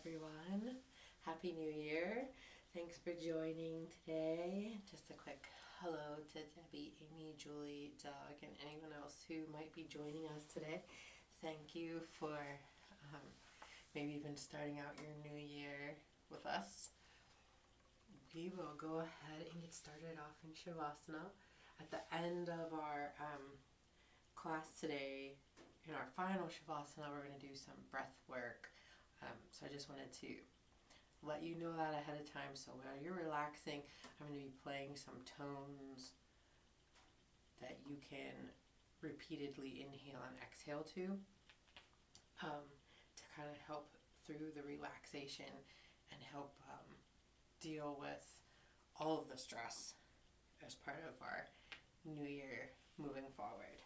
everyone. Happy New Year. Thanks for joining today. Just a quick hello to Debbie, Amy, Julie, Doug, and anyone else who might be joining us today. Thank you for maybe even starting out your new year with us. We will go ahead and get started off in Shavasana. At the end of our class today, in our final Shavasana, we're going to do some breath work. So I just wanted to let you know that ahead of time. So while you're relaxing, I'm going to be playing some tones that you can repeatedly inhale and exhale to kind of help through the relaxation and help deal with all of the stress as part of our new year moving forward.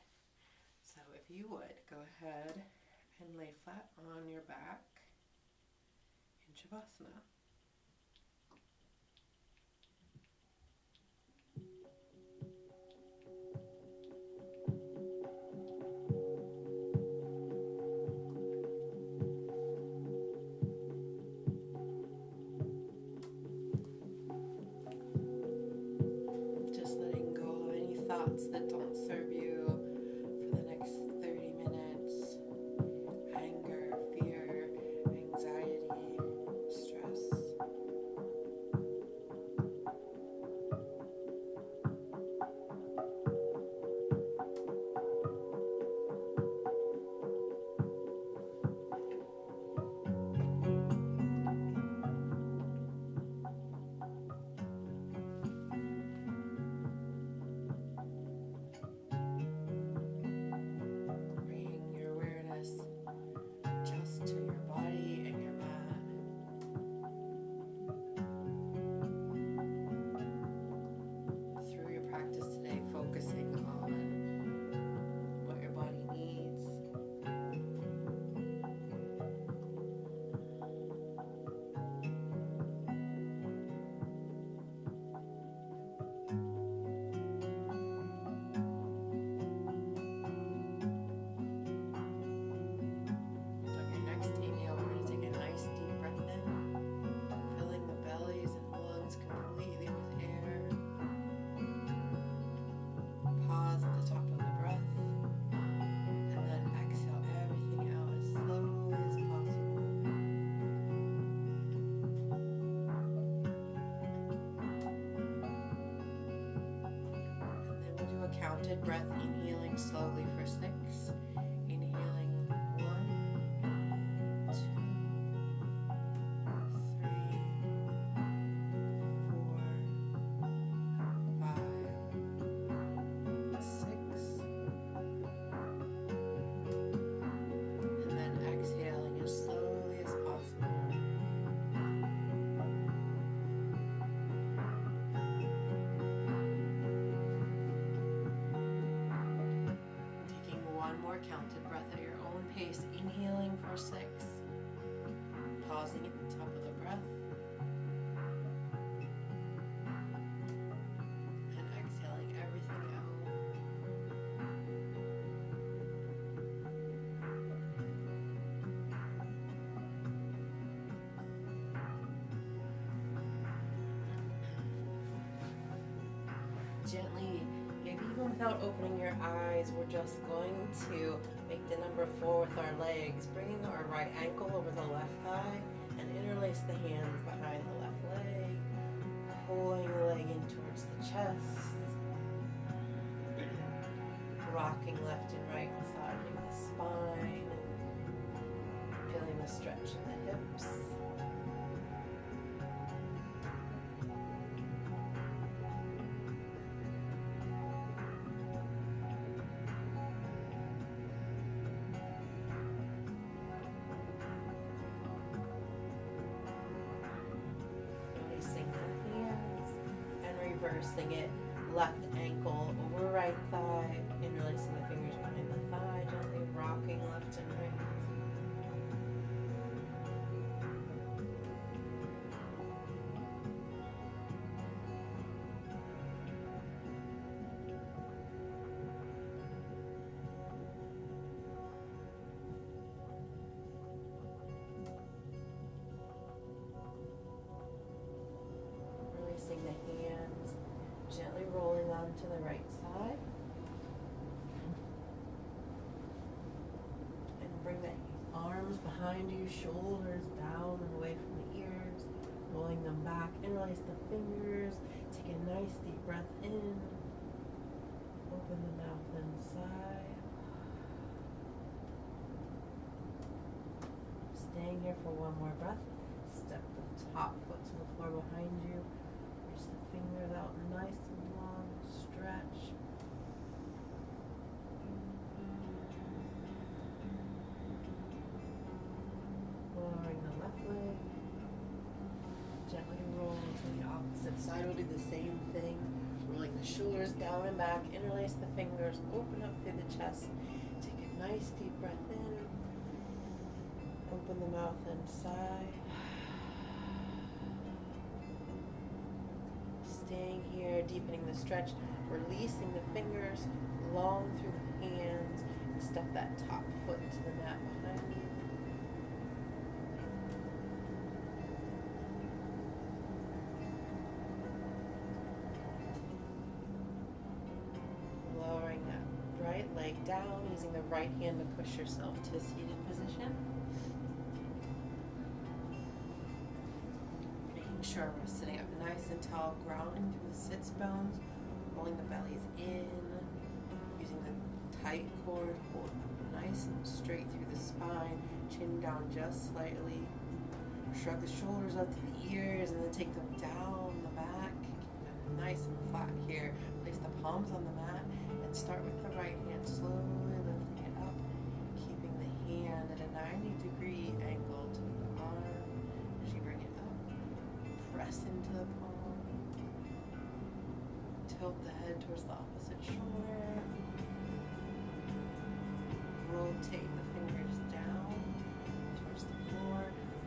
So if you would, go ahead and lay flat on your back in Shavasana. Just letting go of any thoughts that don't serve you for the next 30 minutes. Anger, fear, anxiety, stress. Bringing your awareness just to your body and your mat. Through your practice today, focusing on what your body needs. And on your next inhale, we're going to take a nice deep breath in, filling the bellies and lungs completely with air. Pause at the top of the breath, and then exhale everything out as slowly as possible. And then we'll do a counted breath, inhaling slowly for 6. Inhaling 1, 2, 3, 4, 5, 6. And then exhaling as slowly as possible. Taking one more counted breath at your own pace, inhaling for 6. Pausing at the top of the breath. And exhaling everything out. Gently, maybe even without opening your eyes, we're just going to make the number 4 with our legs, bringing our right ankle over the left thigh and interlace the hands behind the left leg, pulling the leg in towards the chest, rocking left and right, massaging the spine, feeling the stretch in the hips. Releasing the hands and reversing it. Left ankle over right thigh, interlacing the fingers behind the thigh, gently rocking left and right. behind you, shoulders down and away from the ears, rolling them back, interlace the fingers, take a nice deep breath in, open the mouth inside. Staying here for one more breath. Step the top foot to the floor behind you. Reach the fingers out nice and long. Stretch. Lowering the left leg. Gently roll to the opposite side. We'll do the same thing. Rolling the shoulders down and back. Interlace the fingers. Open up through the chest. Take a nice deep breath in. Open the mouth inside. Staying here, deepening the stretch, releasing the fingers long through the hands, and step that top foot to the mat behind you. Lowering that right leg down, using the right hand to push yourself to a seated position. Sure, we're sitting up nice and tall, grounding through the sits bones, rolling the bellies in, using the tight cord, hold nice and straight through the spine, chin down just slightly, shrug the shoulders up to the ears, and then take them down the back, keep them nice and flat here, place the palms on the mat, and start with the right hand, slowly lifting it up, keeping the hand at a 90-degree angle to the arm as you bring it up. Press into the palm. Tilt the head towards the opposite shoulder. Rotate the fingers down towards the floor.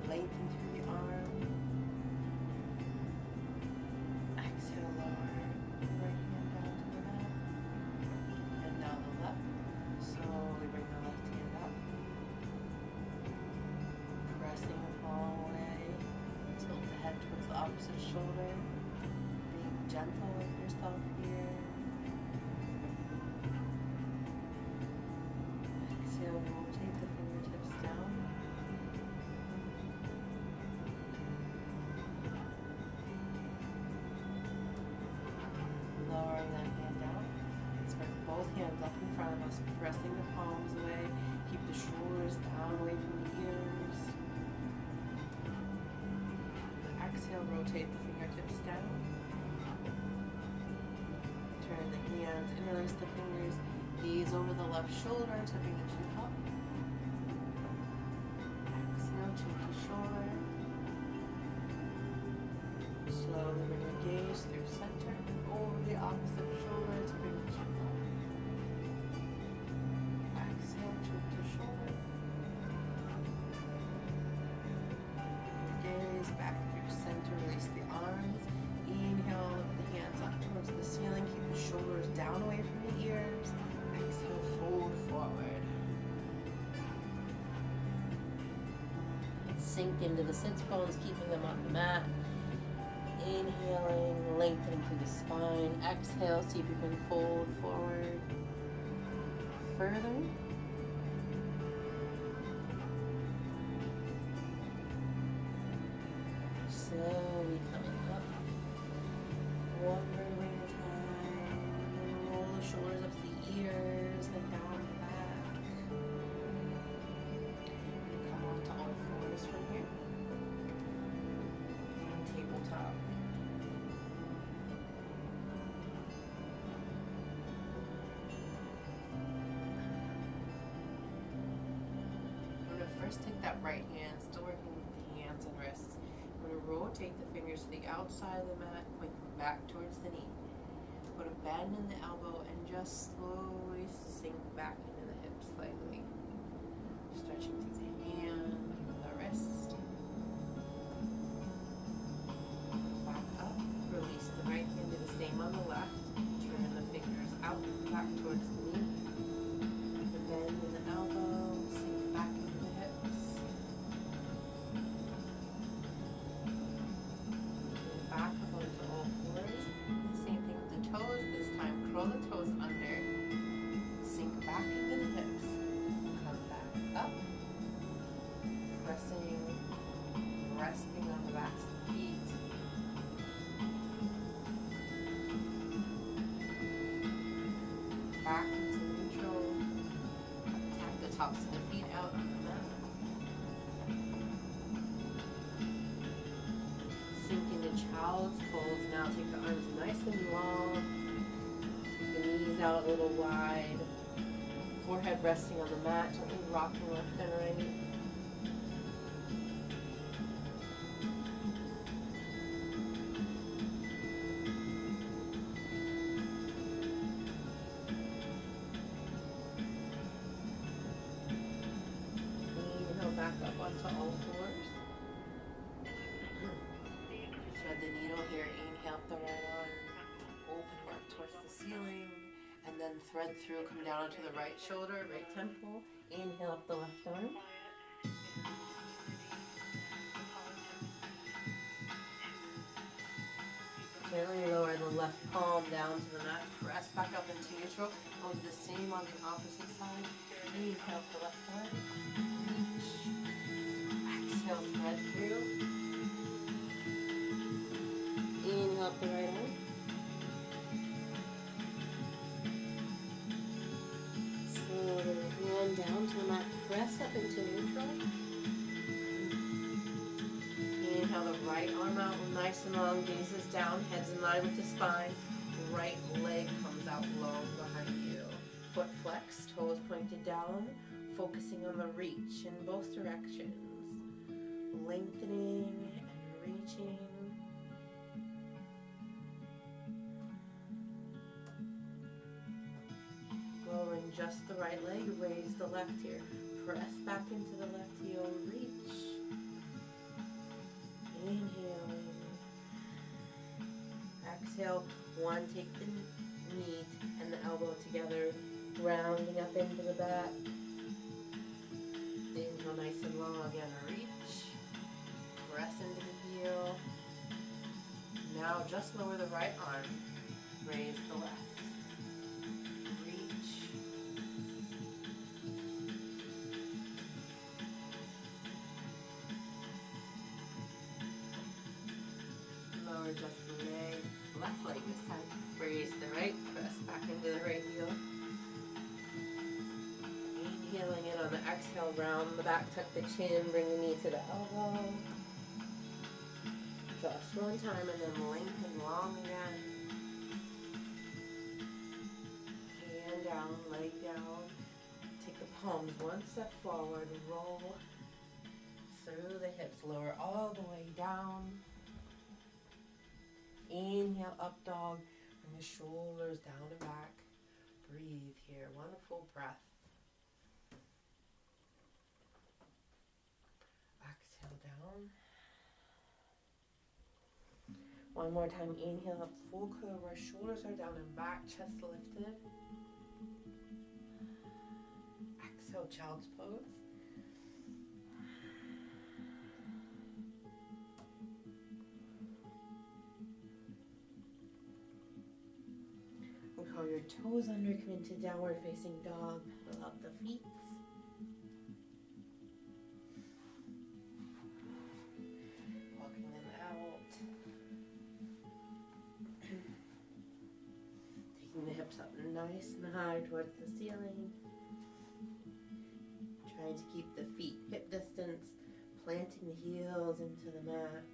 Lengthen through the arm. Exhale, lower the right hand down to the mat. And now the left. Slowly bring the left hand up. Pressing the palm away. Tilt the head towards the opposite shoulder. Being gentle with yourself here. Exhale, rotate the fingertips down. Lowering that hand down. Let's bring both hands up in front of us, pressing the palms away. Keep the shoulders down away from the ears. Exhale, rotate the fingertips down. Turn the hands, interlace the fingers, gaze over the left shoulder, tipping the chin up. Exhale, chin to shoulder. Slowly bring your gaze through center, over the opposite shoulder, tipping the chin up. Exhale, chin to shoulder. Gaze back through center, release the arms. Inhale, lift the hands up towards the ceiling. Keep the shoulders down away from the ears. Exhale, fold forward. Sink into the sits bones, keeping them on the mat. Inhaling, lengthening through the spine. Exhale, see if you can fold forward further. Slowly coming up. One vertebrae at a time. And then roll the shoulders up to the ears, then down the back. And come on to all fours from here. And tabletop. I'm going to first take that right hand, still working with the hands and wrists. I'm going to rotate the fingers to the outside of the mat, point them back towards the knee. Put a bend in the elbow and just slowly sink back into the hips slightly. Stretching through the hand, the wrist. Back up. Release the right hand, do the same on the left. Turn the fingers out, back towards the knee. The bend in the elbow, sink back into the hips. Back up onto all fours. Same thing with the toes. This time curl the toes under. Sink back into the hips. Come back up. backs of the feet. Back into neutral. Tap the tops of the feet out on the mat. Sink into child's pose. Now take the arms nice and long. Take the knees out a little wide. Forehead resting on the mat. Gently rocking left and right. Back up onto all fours. Thread the needle here. Inhale up the right arm. Open up towards the ceiling. And then thread through. Come down onto the right shoulder, right temple. Inhale up the left arm. Gently lower the left palm down to the mat. Press back up into neutral. We'll do the same on the opposite side. Inhale up the left arm. Exhale, thread through. Inhale up the right arm. Slowly hand down to the mat. Press up into neutral. Inhale the right arm out nice and long. Gazes down. Head's in line with the spine. Right leg comes out long behind you. Foot flexed. Toes pointed down. Focusing on the reach in both directions. Lengthening and reaching. Lowering just the right leg, raise the left here. Press back into the left heel, reach. Inhaling. Exhale, one, take the knee and the elbow together, rounding up into the back. Inhale nice and long again, reach. Press into the heel. Now just lower the right arm. Raise the left. Reach. Lower just the leg. Left leg this time. Raise the right. Press back into the right heel. Inhaling in on the exhale. Round the back. Tuck the chin. Bring the knee to the elbow. Just one time and then lengthen long again. Hand down, leg down. Take the palms one step forward. Roll through the hips. Lower all the way down. Inhale, up dog. Bring the shoulders down and back. Breathe here. One full breath. Exhale down. One more time, inhale up, full cobra, shoulders are down and back, chest lifted. Exhale, child's pose. And curl your toes under, come into downward facing dog, fill out the feet. Walking them out. Taking the hips up nice and high towards the ceiling. Trying to keep the feet hip distance, planting the heels into the mat.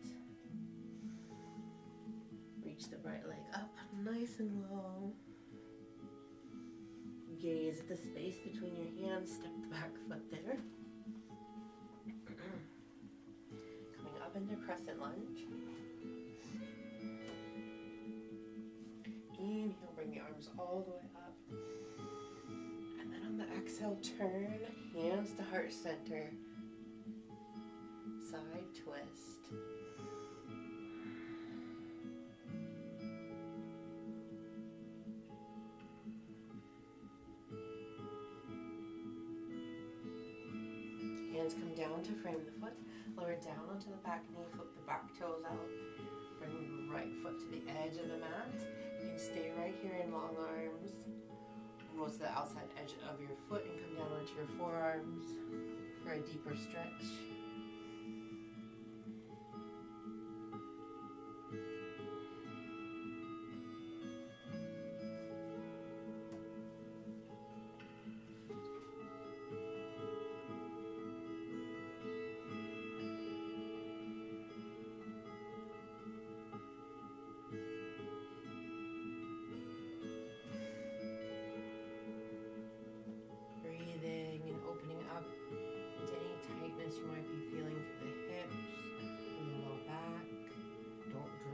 Reach the right leg up nice and low. Gaze at the space between your hands, step the back foot there. Coming up into crescent lunge. Inhale, bring the arms all the way up. And then on the exhale, turn, hands to heart center. Side twist. Hands come down to frame the foot. Lower down onto the back knee, flip the back toes out. Bring the right foot to the edge of the mat. You can stay right here in long arms. Roll to the outside edge of your foot and come down onto your forearms for a deeper stretch.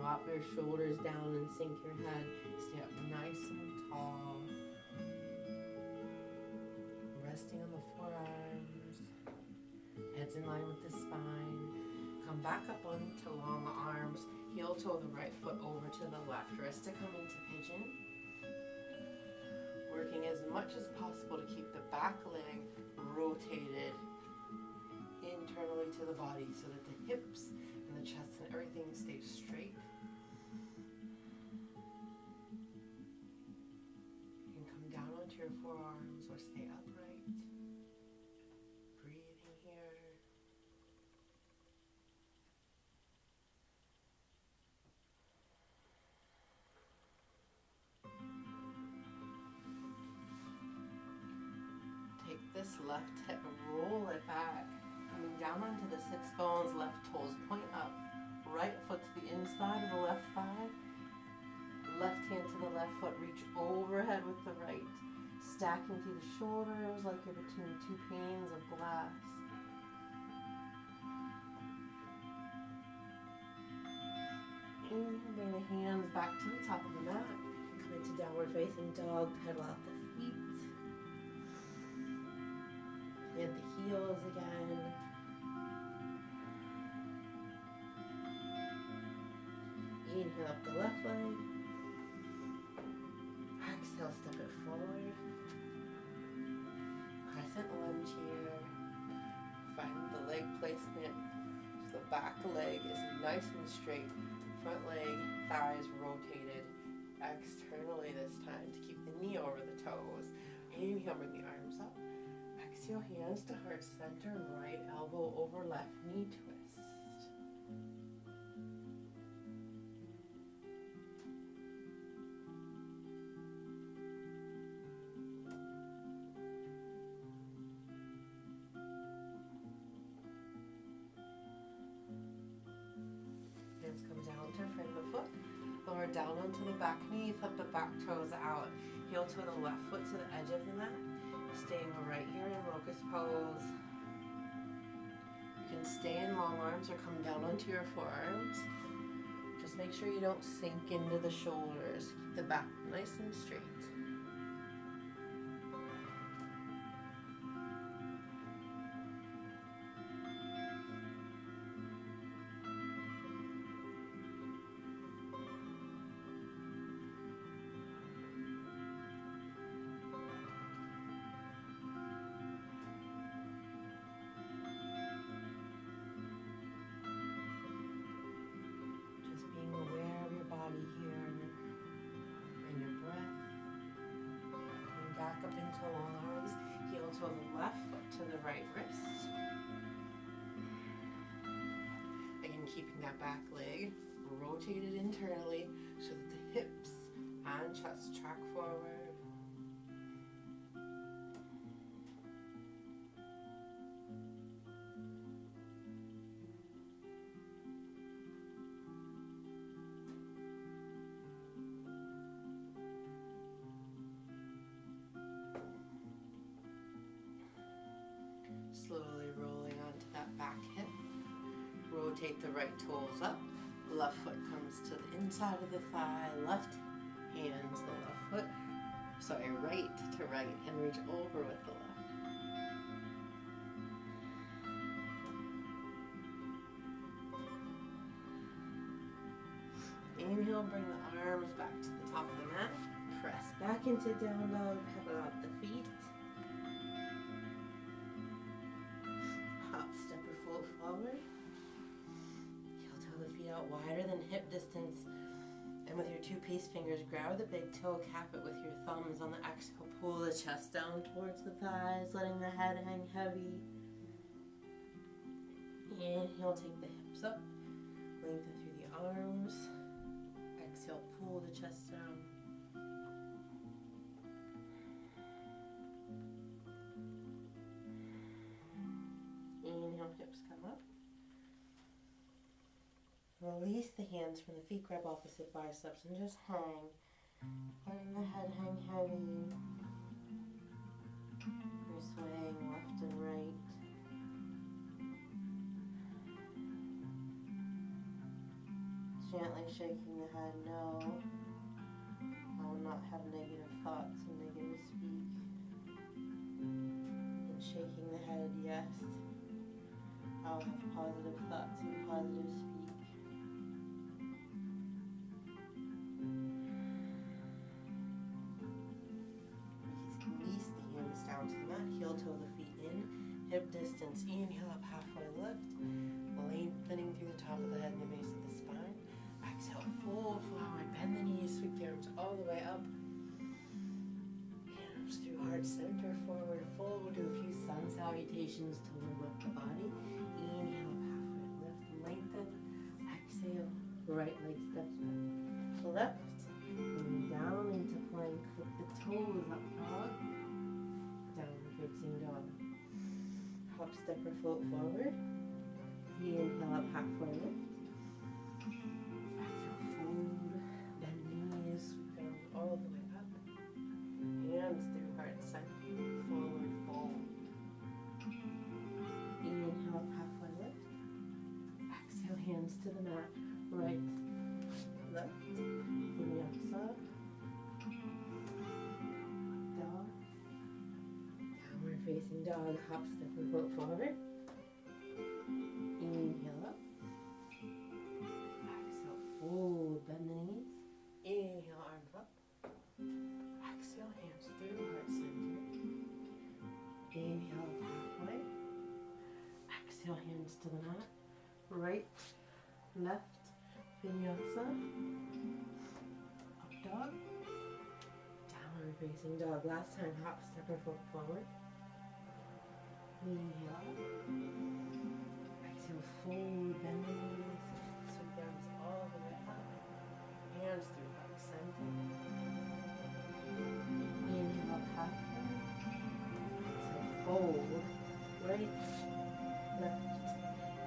Drop your shoulders down and sink your head. Stay up nice and tall. Resting on the forearms. Head's in line with the spine. Come back up onto long arms. Heel toe the right foot over to the left. Wrist to come into pigeon. Working as much as possible to keep the back leg rotated internally to the body so that the hips and the chest and everything stays straight. You can come down onto your forearms or stay upright. Breathing here. Take this left hip and roll it back. Coming down onto the sits bones, left toes point up. Right foot to the inside of the left thigh. Left hand to the left foot, reach overhead with the right. Stacking through the shoulders like you're between two panes of glass. Inhale, bring the hands back to the top of the mat. Come into downward facing dog, pedal out the feet. And the heels again. Inhale up the left leg. Exhale, step it forward. Crescent lunge here. Find the leg placement. So the back leg is nice and straight. Front leg, thighs rotated externally this time to keep the knee over the toes. Inhale, bring the arms up. Exhale, hands to heart center, right elbow over left knee twist. Hands come down to front of the foot. Lower down onto the back knee, flip the back toes out. Heel to the left foot to the edge of the mat. Staying right here in locust pose. You can stay in long arms or come down onto your forearms. Just make sure you don't sink into the shoulders. Keep the back nice and straight. Back up into long arms, heel to the left, foot to the right wrist. Again, keeping that back leg rotated internally so that the hips and chest track forward. Slowly rolling onto that back hip. Rotate the right toes up. Left foot comes to the inside of the thigh. Left hand to the left foot. Sorry, right to right and reach over with the left. Inhale, bring the arms back to the top of the mat. Press back into down dog, pedal out the feet. Hop, step or float forward. Heel toe the feet out wider than hip distance. And with your two peace fingers, grab the big toe, cap it with your thumbs. On the exhale, pull the chest down towards the thighs, letting the head hang heavy. Inhale, take the hips up. Lengthen through the arms. Exhale, pull the chest down. Inhale, hips come up. Release the hands from the feet, grab opposite biceps and just hang. Letting the head hang heavy. You're swaying left and right. Gently shaking the head, no. I will not have negative thoughts and negative speak. And shaking the head, yes. I will have positive thoughts and positive speak. Release the hands down to the mat, heel toe the feet in, hip distance, inhale up halfway lift, lengthening through the top of the head and the base of the spine. Exhale, fold forward, bend the knees, sweep the arms all the way up. Hands through heart center, forward fold. We'll do a few sun salutations to warm up the body. Inhale up halfway lift, lengthen. Exhale, right leg steps back. Left, moving down into plank with the toes up dog. Downward facing dog. Hop, step, or float forward. Inhale up halfway lift. Exhale, fold. Bend knees, sweep arms all the way up. Hands through heart center. Forward fold. Inhale up halfway lift. Exhale, hands to the mat. Right, left. Vinyasa. Dog. Downward facing dog. Hop, step, and float forward. Inhale up. Exhale, fold, bend the knees. Inhale, arms up. Exhale, hands through, heart center. Inhale, halfway. Exhale, hands to the mat. Right, left, vinyasa. Up dog. Downward facing dog. Last time, hop, step, or foot forward. Inhale up. Exhale, fold, bend the knees, sweep the arms all the way up. Hands through heart center. Inhale up halfway. Exhale, fold. Right, left,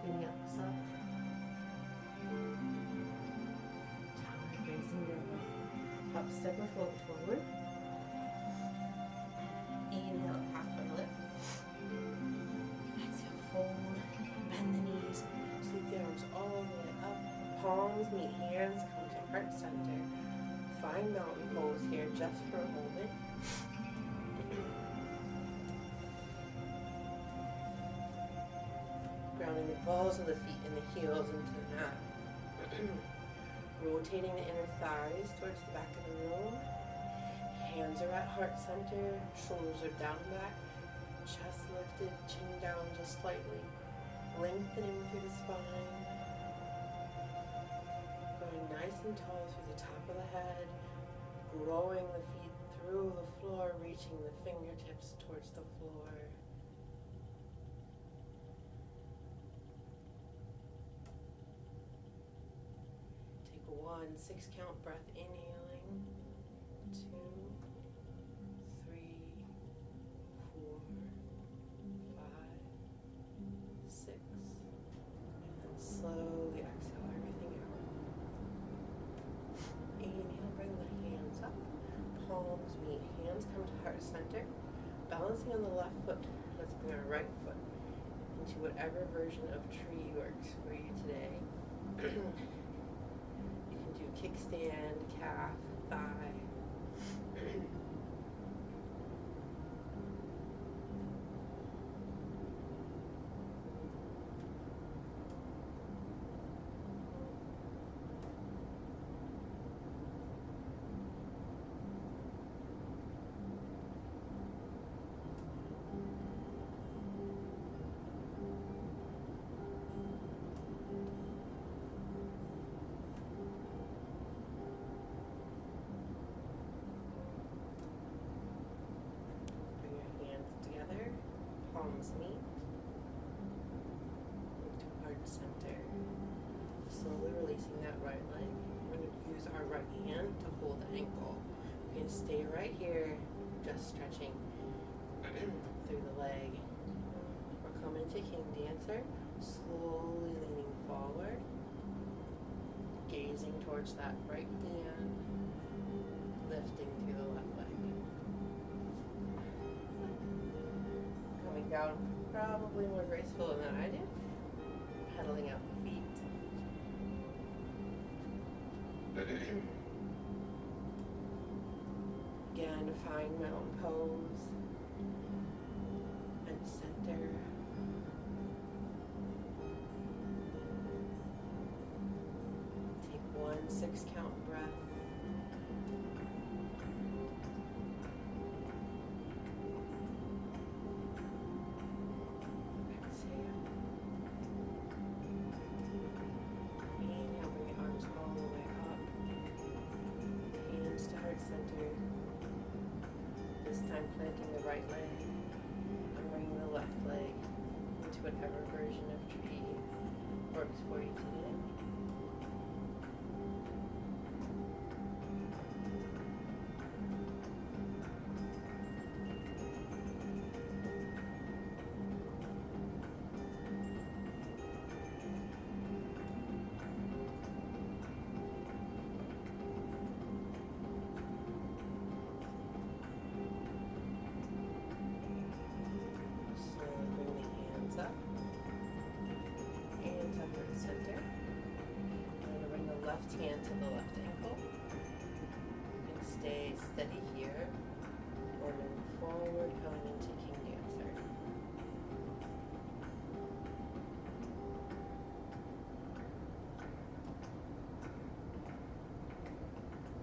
vinyasa. Downward facing dog. Hop, step, or float forward. Inhale up halfway lift. Exhale, fold. Bend the knees, sweep the arms all the way up. Palms meet hands, come to heart center. Find mountain pose here just for a moment. Grounding the balls of the feet and the heels into the mat. Rotating the inner thighs towards the back of the room. Hands are at heart center, shoulders are down and back. Chest lifted, chin down just slightly. Lengthening through the spine, going nice and tall through the top of the head, growing the feet through the floor, reaching the fingertips towards the floor. Take 1 6-count breath, inhaling, 2, 3, 4, 5, 6, and then slowly exhale everything out. Inhale, bring the hands up, palms meet, hands come to heart center. Balancing on the left foot, let's bring our right foot into whatever version of tree works for you today. You can do kickstand, calf, thigh. Palms meet into heart center. Slowly releasing that right leg. We're going to use our right hand to hold the ankle. We're going to stay right here, just stretching through the leg. We're coming to King Dancer, slowly leaning forward, gazing towards that right hand, lifting through the left leg. Down, probably more graceful than I did. Pedaling out the feet. Again, find mountain pose and center. Take 1 6-count breath. Exhale. Inhale, bring the arms all the way up. Hands to heart center. This time planting the right leg and bringing the left leg into whatever version of tree works for you today. Up and to heart center. I'm going to bring the left hand to the left ankle and stay steady here. Or move forward, going into King Dancer.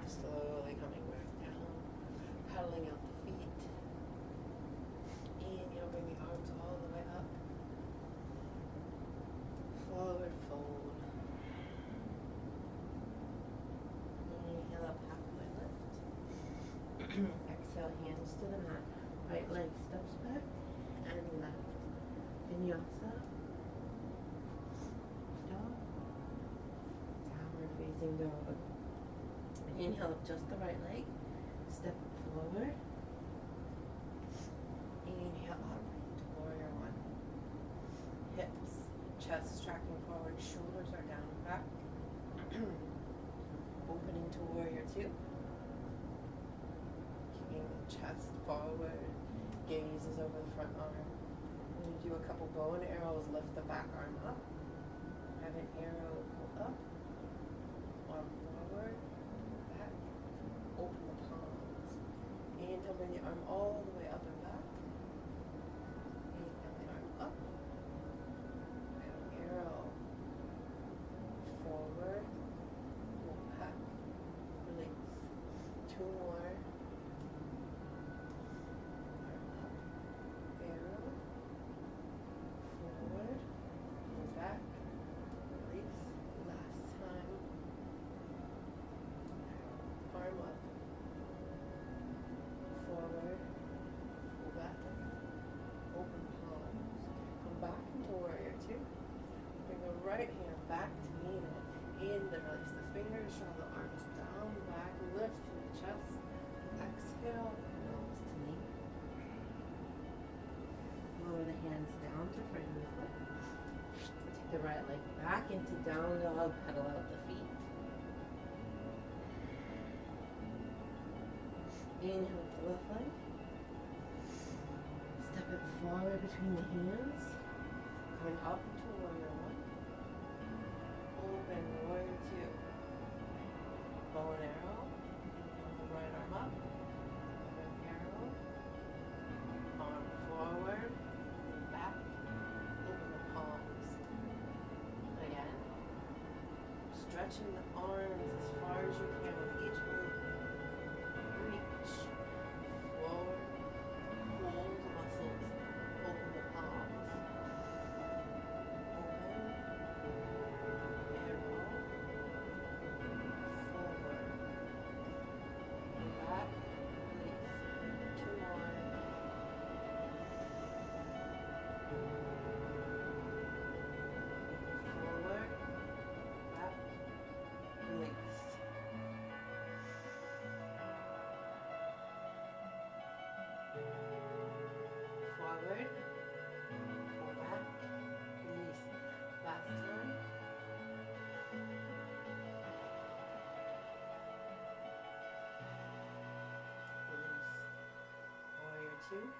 Slowly coming back down, paddling out the feet. Inhale, bring the arms all the way up. Forward fold. Inhale up, halfway lift. Exhale, hands to the mat. Right leg steps back and left. Vinyasa. Dog. Downward facing dog. Inhale up just the right leg. Step forward. Inhale up to warrior 1. Hips. Chest tracking forward, shoulders are down and back. Opening to warrior 2. Keeping the chest forward, gaze is over the front arm. I'm going to do a couple bow and arrows, lift the back arm up. Have an arrow pull up, arm forward, back, open the palms. Inhale, bring the arm all the way up and back. Inhale the arm up. Arrow forward, pull back, release. 2 more. Arm up, arrow forward, pull back, release. Last time. Arm up, forward, pull back, open palms. Come back into warrior 2. Bring the right hand back to meet it. In the release the fingers, draw the arms down, back, lift from the chest. Exhale, nose to knee. Lower the hands down to frame the foot. Take the right leg back into down dog, pedal out the feet. Inhale with the left leg. Step it forward between the hands. Coming up to warrior 1. Open warrior 2. Bow and arrow. Inhale the right arm up. Open arrow. Arm forward. Back. Open the palms. Again. Stretching the arms as far as you can with each movement. Reach. Forward. Hold the muscles. Open the palms. Forward, pull back, release. Last time. Release. Warrior 2. And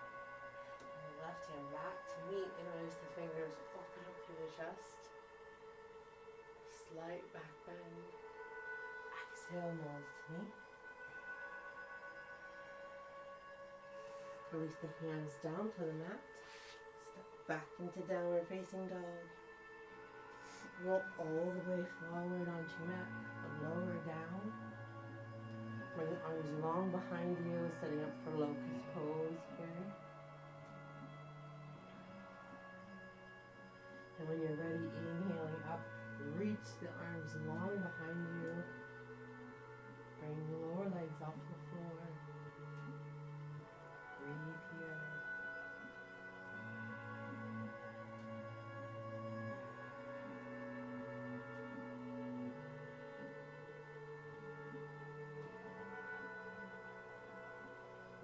the left hand back to meet. Interlace the fingers, open up through the chest. Slight back bend. tail molds today. Release the hands down to the mat. Step back into downward facing dog. Roll all the way forward onto your mat. Lower down. Bring the arms long behind you, setting up for locust pose here. And when you're ready, inhaling up, reach the arms long behind you. Bring the lower legs off the floor. Breathe here.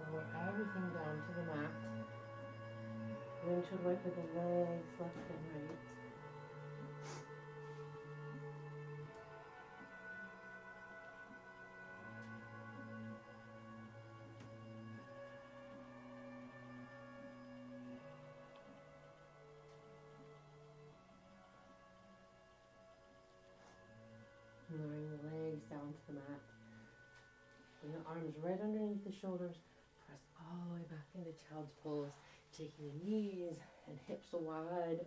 Lower everything down to the mat. Windshield wiper the legs, left and right. Lowering the legs down to the mat. Bring the arms right underneath the shoulders. Press all the way back into child's pose. Taking the knees and hips wide.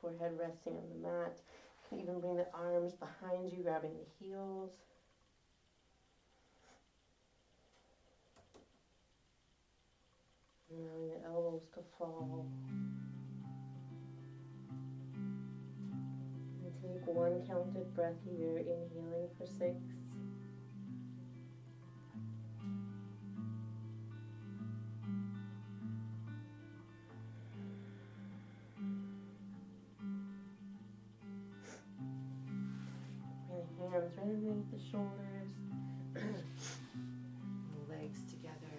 Forehead resting on the mat. You can even bring the arms behind you, grabbing the heels. Allowing the elbows to fall. And take one counted breath here, inhaling for 6. Hands right underneath the shoulders. Legs together.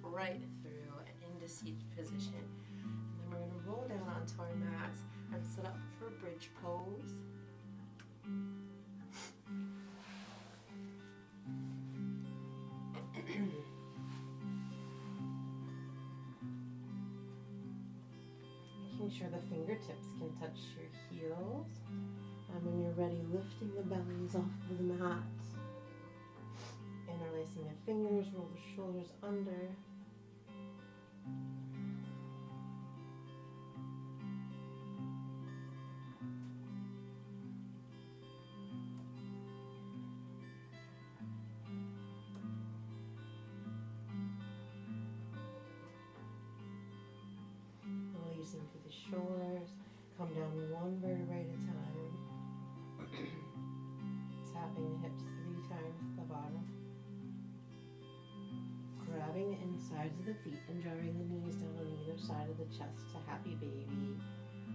Right through and into seated position. And then we're going to roll down onto our mats and set up for bridge pose. Making sure the fingertips can touch your heels. And when you're ready, lifting the bellies off of the mat. Interlacing the fingers, roll the shoulders under. Releasing through the shoulders. Come down one vertebrae at a time. Tapping the hips 3 times at the bottom. Grabbing the insides of the feet and driving the knees down on either side of the chest to happy baby.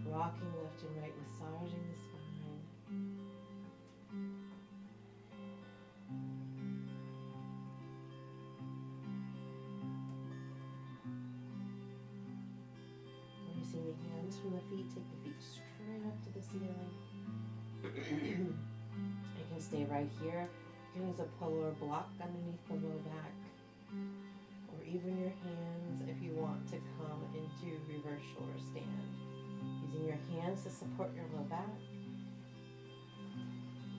Rocking left and right, massaging the spine. Releasing the hands from the feet, take the feet straight up to the ceiling. You can stay right here. You can use a pillow or block underneath the low back. Or even your hands if you want to come into reverse shoulder stand. Using your hands to support your low back.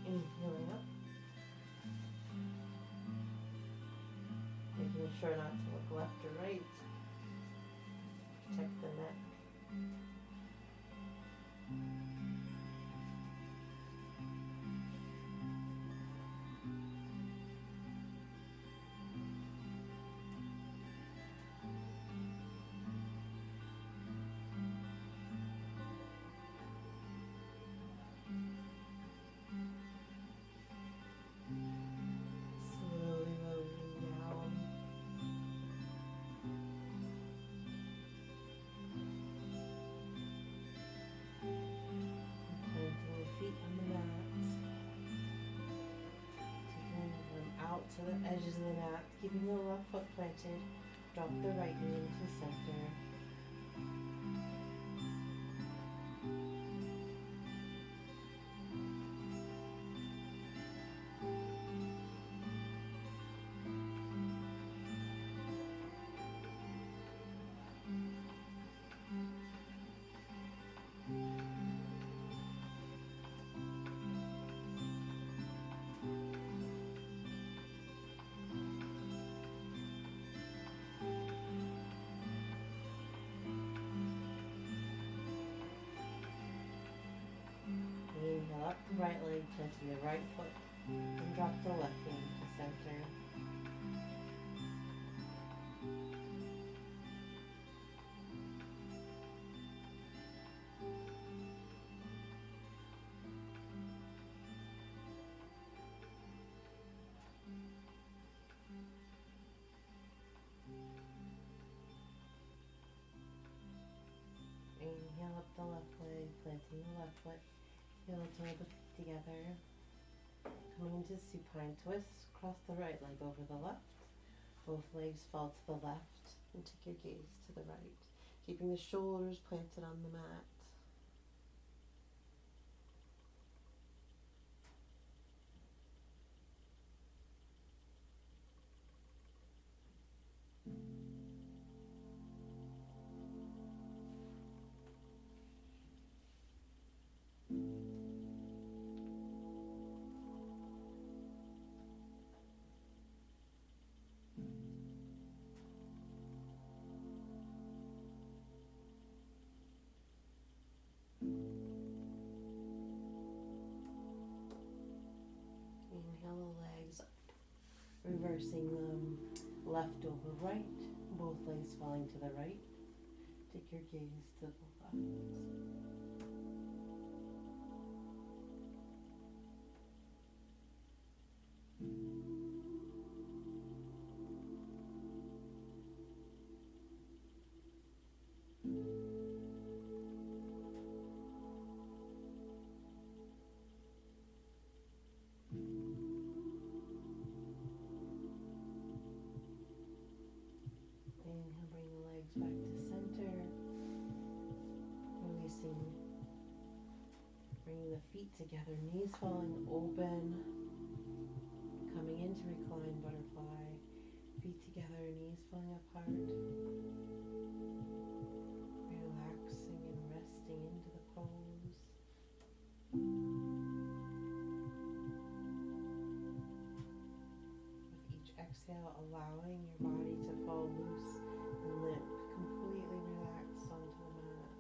Inhaling up. Making sure not to look left or right. Protect the neck. To the edges of the mat, keeping the left foot planted. Drop the right knee into center. Right leg planting the right foot and drop the left knee to center. Inhale up the left leg, planting the left foot, heel toe the feet together. Coming into supine twist, cross the right leg over the left. Both legs fall to the left and take your gaze to the right, keeping the shoulders planted on the mat. Inhale the legs up, reversing them left over right, both legs falling to the right. Take your gaze to the left. Inhale, bring the legs back to center. Releasing, bringing the feet together, knees falling open. Coming into reclined butterfly, feet together, knees falling apart. Relaxing and resting into the pose. With each exhale, allowing your body to fall loose and limp, completely relaxed onto the mat.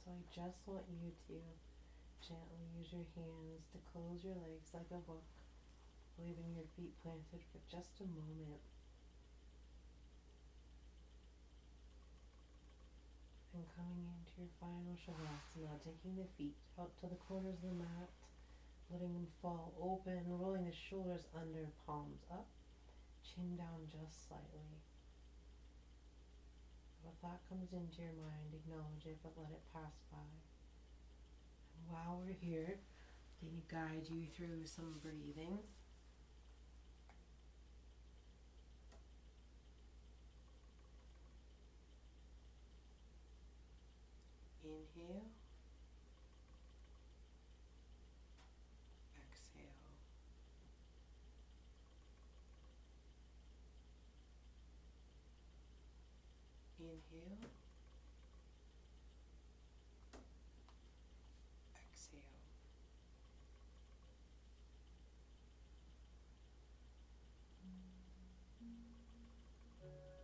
So I just want you to gently use your hands to close your legs like a book, leaving your feet planted for just a moment. And coming into your final Shavasana, taking the feet out to the corners of the mat, letting them fall open, rolling the shoulders under, palms up, chin down just slightly. If a thought comes into your mind, acknowledge it, but let it pass by. And while we're here, can you guide you through some breathing? Inhale. Exhale. Inhale. Exhale.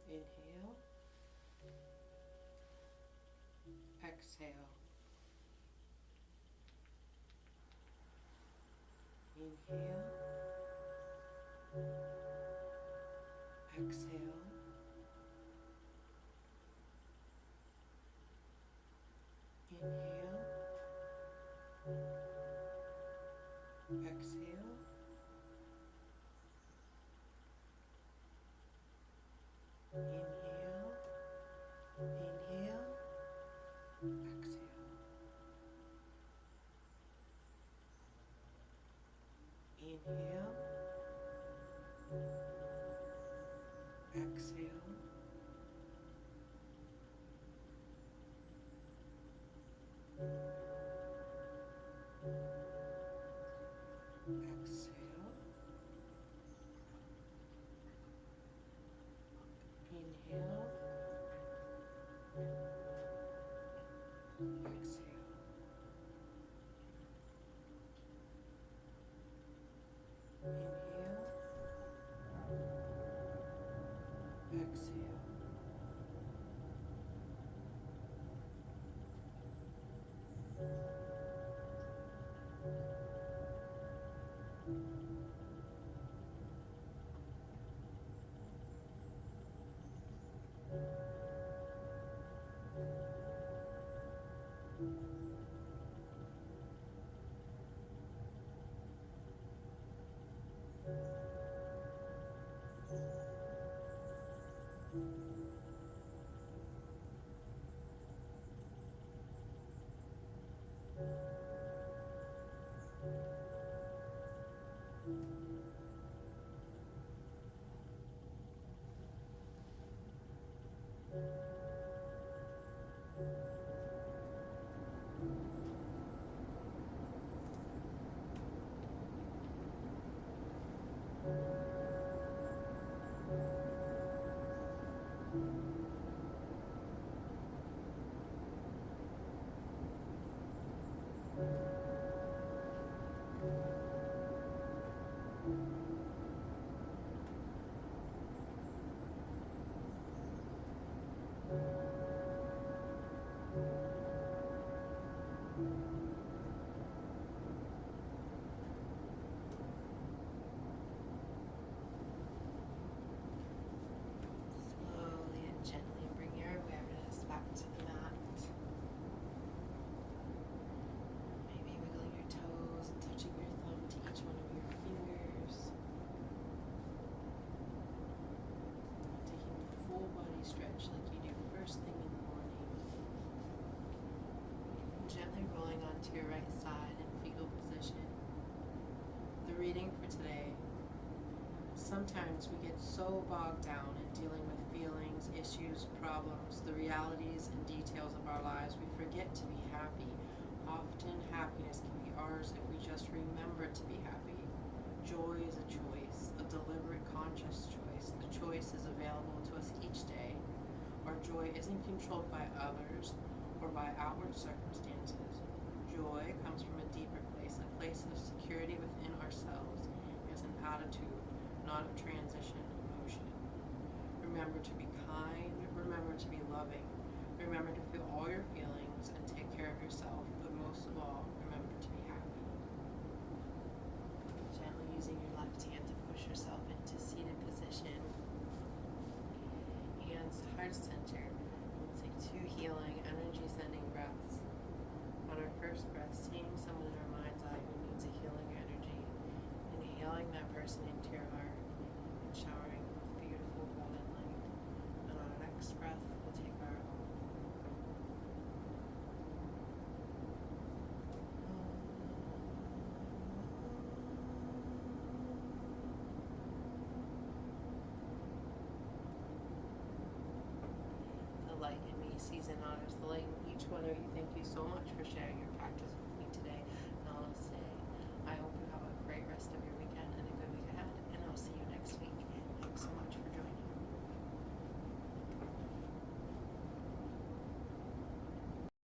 Inhale. Exhale. Inhale. Exhale. Inhale. Exhale. Inhale. Exhale. Slowly and gently bring your awareness back to the mat. Maybe wiggling your toes and touching your thumb to each one of your fingers. Taking a full body stretch like you do first thing in the morning. Gently rolling onto your right side in fetal position. The reading for today. Sometimes we get so bogged down in dealing with feelings, issues, problems, the realities and details of our lives, we forget to be happy. Often happiness can be ours if we just remember to be happy. Joy is a choice, a deliberate, conscious choice. The choice is available to us each day. Our joy isn't controlled by others or by outward circumstances. Joy comes from a deeper place, a place of security within ourselves. It's an attitude, not a transition emotion. Remember to be kind, remember to be loving, remember to feel all your feelings and take care of yourself, but most of all, remember to be happy. Gently using your left hand to push yourself into seated position. Hands to heart center. We'll take 2 healing, energy-sending breaths. On our first breath, seeing someone in our mind's eye who needs a healing energy. Inhaling that person into your heart and showering with beautiful golden light. And on our next breath, we'll take our own. The light in me sees and honors the light in each one of you. Thank you so much for sharing your practice with me today. Namaste. I hope you have a great rest of your